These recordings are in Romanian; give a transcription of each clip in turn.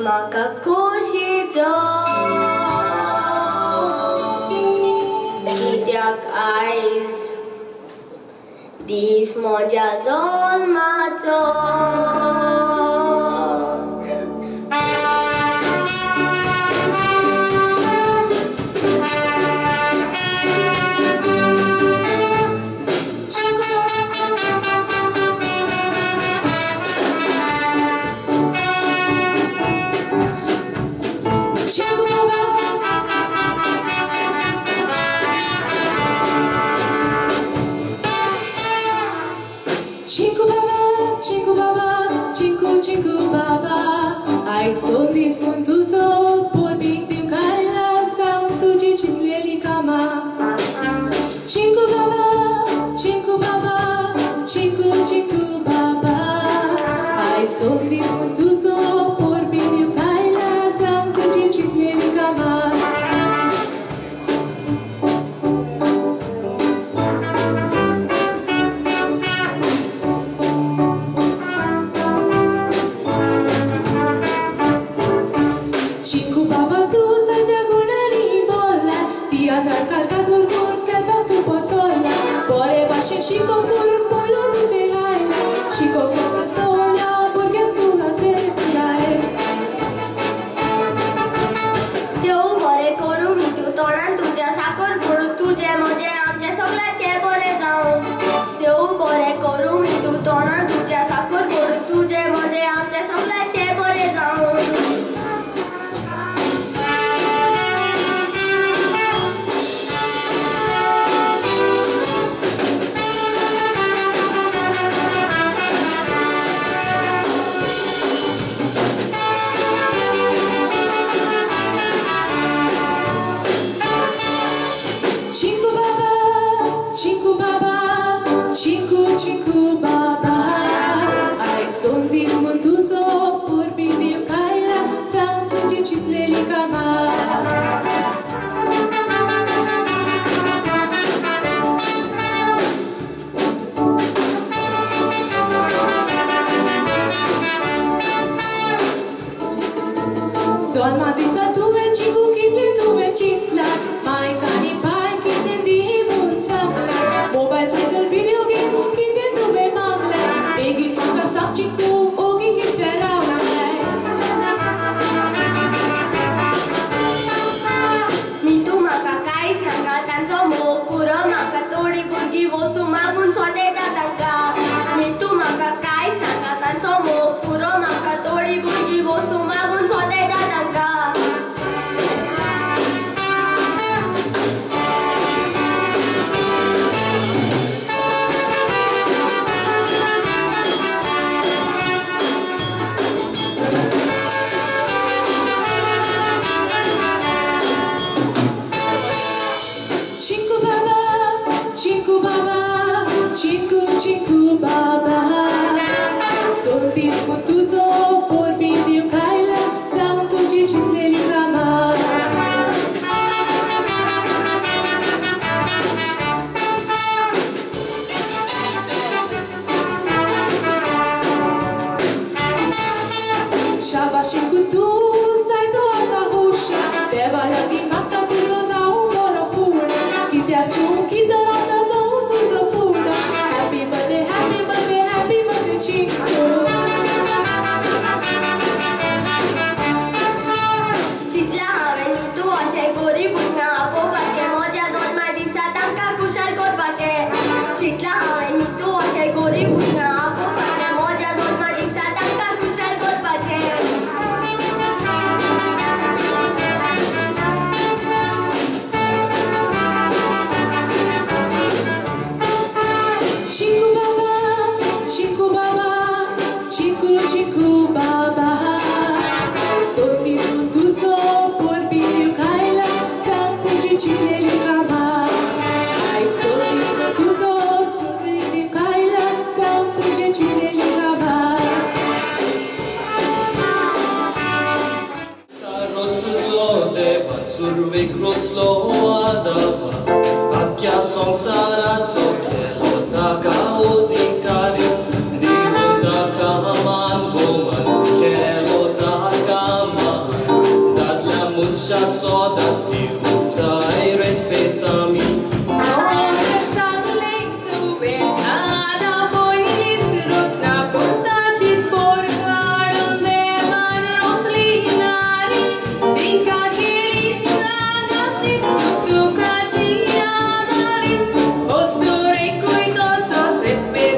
Maka kusito Kitiak eyes These mojas all matter cama. Cinco baba, cinco baba, cinco, cinco baba. Ai sondi muntuzo por bidiu kaila sound chichitleli cama. Cinco baba tu sai de gunani bolla, tia tra calcator con calba tu posolla. Pore bashe shiko purun polo tu te haila, shiko kata sola porque tu la te pulae. देव बरे करू मी तू तोंडान तुझ्या साखर पडू तुझे मजे आमचे सगळ्याचे बरे जाऊ. देव बरे करू मी तू तोंडान तुझ्या साखर पडू तुझे मजे आमचे सगळ्याचे बरे जाऊ. Cinco baba, cinco baba, cinco, cinco baba. Ai sondi muntuzo por bidiu kaila sound chichitleli cama. Sol madisa tu vencigu kitle tu vencitla, mai cani pai kitle di munzamla. Mobile cycle video game kitle tu ve mamla, begi manga samchiku ogi kitle rawla. मी तू म्हाका कांयच नाका तांचो मोग पुरो म्हाका थोडी भुरगीं वस्तू मागून सोदेता तांकां. मी तू म्हाका कांयच नाका तांचो मोग पुरो म्हाका थोडी भुरगीं वस्तू मागून सोदेता तांकां. Cinco baba, cinco baba, cinco, cinco baba. Sondi muntuzo por bidiu kaila sound chichitleli cama. Shaba cinco tu sai do asa husha, beba lagi makta tu zo za umora fura. Kitiarchu kitarata to tu zo fura. Happy birthday, happy birthday, happy birthday cinco. चितला हांवें न्ही तूं अशें गरीब भुरग्यां आपोवपाचें म्हज्या जल्मा दिसा तांकां खुशाल करपाचें. चितला हांवें न्ही तूं अशें गरीब भुरग्यां आपोवपाचें म्हज्या जल्मा दिसा तांकां खुशाल करपाचें. Cinco baba, cinco baba, cinco, cinco baba. Sondi muntuzo por bidiu kaila sound chichitleli cama. Ai sondi muntuzo por bidiu kaila sound chichitleli cama. Rotslo deva surve krotslo adava Akya samsaratso kelo taka odikari Divunta kaman boman kelo taka man Dadla mucha sodas divukzai respettami Respect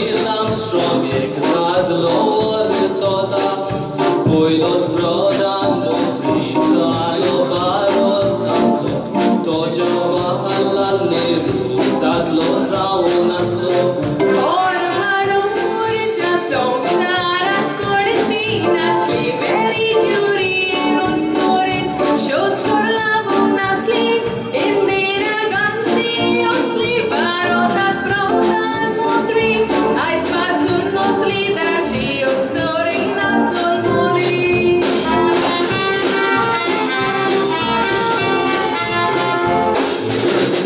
Neil Armstrong e cărat la oră tota, poi los brodan montrița lo barotanzo, to giova alla neru, dat lo zau naslo. Ormano murcia son sara scorcina, sliveri chiurio story, shotzor lavo nasli, indira ganti osli barotas brodan montri, ai spasun nosli darci story nasol moli.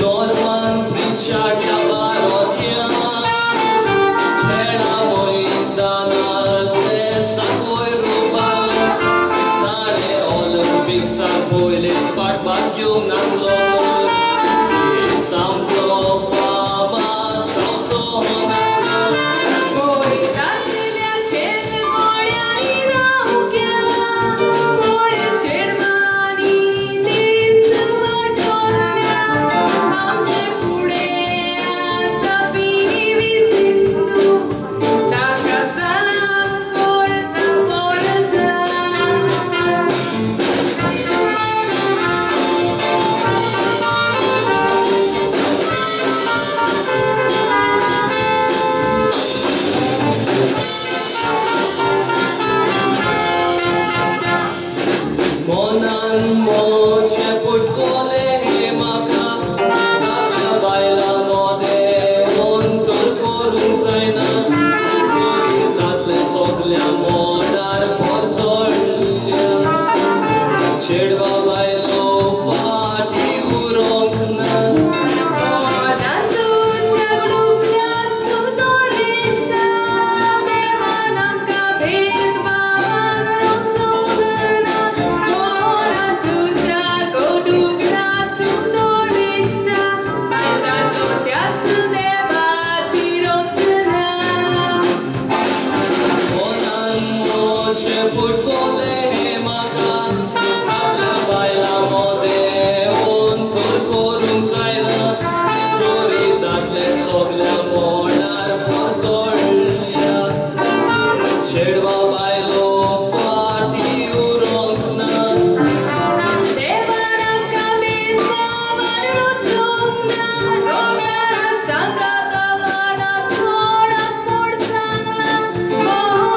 Norman Pritchard ja barotia, Hena Moidanar de Sakoi Rubala, Tare Olympics ar boileți part bachium naslotor, Samto fama sauzo naslo. Poi datele aquel goriani rauchela, poi cermani dinț vătolia, am ce fudea să pini visindu, dacă salam corta borza. Monan mo ce purtvole maca, dacă baila mode, ontor corun zaina, zori datle soglea modar porzolia, cedva bailo fati uronkna. Odată ce lucrați tu dorești, devanam ca vedva roțogâna. Odată ce godugrați tu dorești, mai dar toteață de baci roțâna. Monan mo ce purtvole maca, dacă baila mode, ontor corun zaina, zori datle soglea modar porzolia, cedva bailo fati uronkna. Devanam ca vedva roțogâna, roțara sangata vana țora porțangla.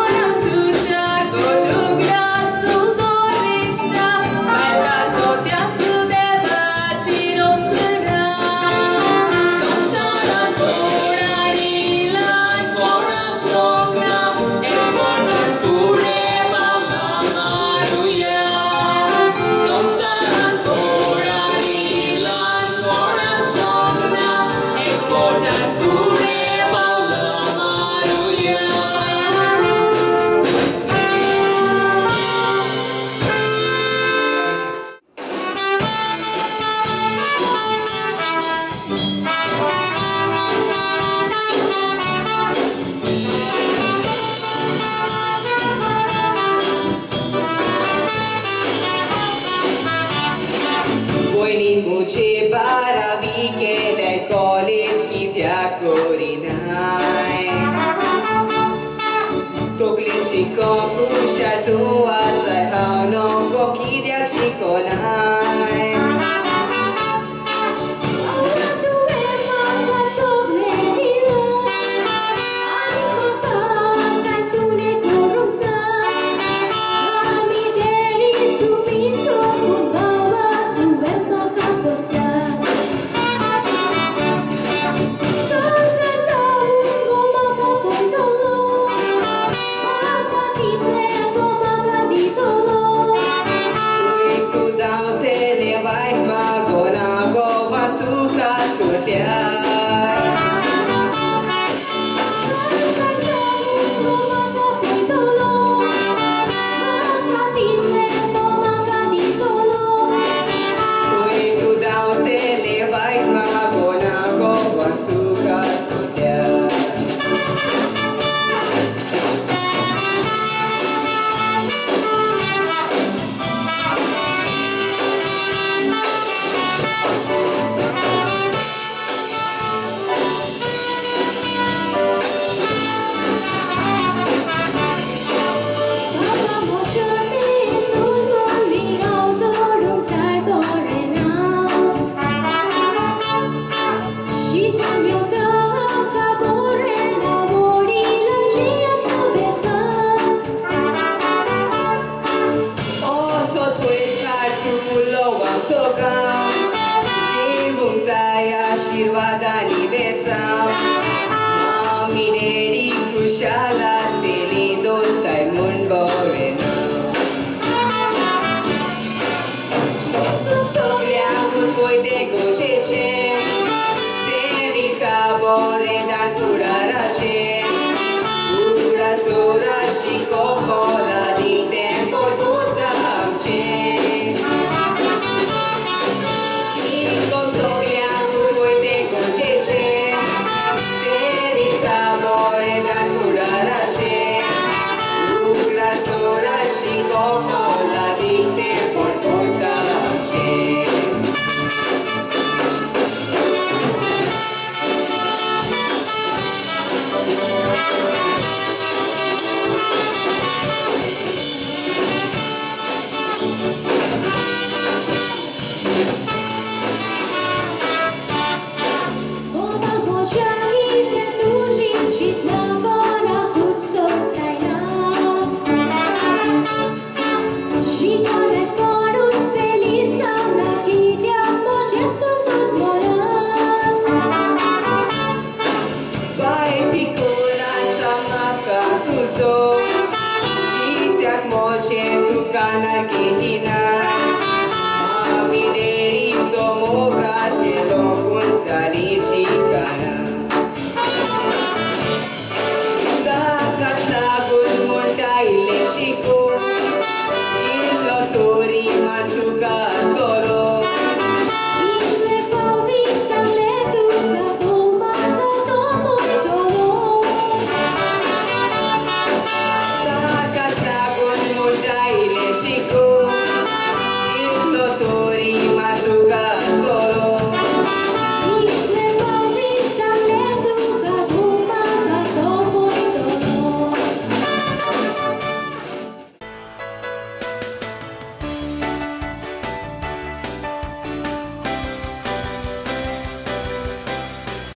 Odată ce godugrați tu dorești, mai dar toteață de baci roțâna. Sonsara corarila cora socna, e porta fure baula maruia. Sonsara corarila cora socna, e porta fure baula maruia. Voini muce baravi che le college chi ti accorinai. Toklici kompusha tua sai how no koki dia chikonai. Without la la